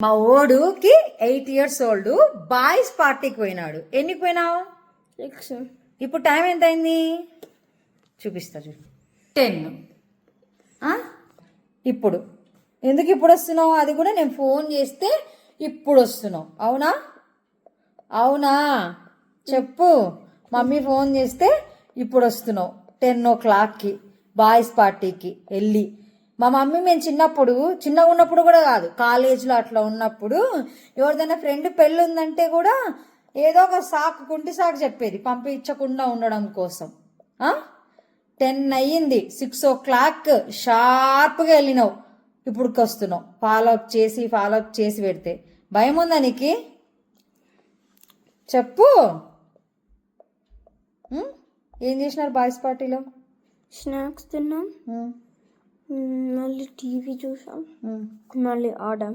మా ఓడుకి 8 years old boys పార్టీకి పోయినాడు. ఎన్నికి పోయినావు? 6. ఇప్పుడు టైం ఎంత అయింది చూపిస్తా చూ 10. ఇప్పుడు ఎందుకు ఇప్పుడు వస్తున్నావు? అది కూడా నేను ఫోన్ చేస్తే ఇప్పుడు వస్తున్నావు. అవునా అవునా చెప్పు. మమ్మీ ఫోన్ చేస్తే ఇప్పుడు వస్తున్నావు 10 o'clockకి బాయ్స్ పార్టీకి వెళ్ళి. మా మమ్మీ మేము చిన్నగా ఉన్నప్పుడు కూడా కాదు, కాలేజ్లో అట్లా ఉన్నప్పుడు ఎవరిదైనా ఫ్రెండ్ పెళ్ళి ఉందంటే కూడా ఏదో ఒక కుంటి సాకు చెప్పేది పంపించకుండా ఉండడం కోసం. 10 అయ్యింది, 6 o'clock షార్ప్గా వెళ్ళినావు. ఇప్పుడుకి వస్తున్నావు ఫాలో అప్ చేసి పెడితే. భయం ఉందా నీకు? చెప్పు. ఏం చేసినారు బాయ్స్ పార్టీలో? స్నాక్స్ తిన్నాం, మళ్ళీ టీవీ చూసాం, మళ్ళీ ఆడాం.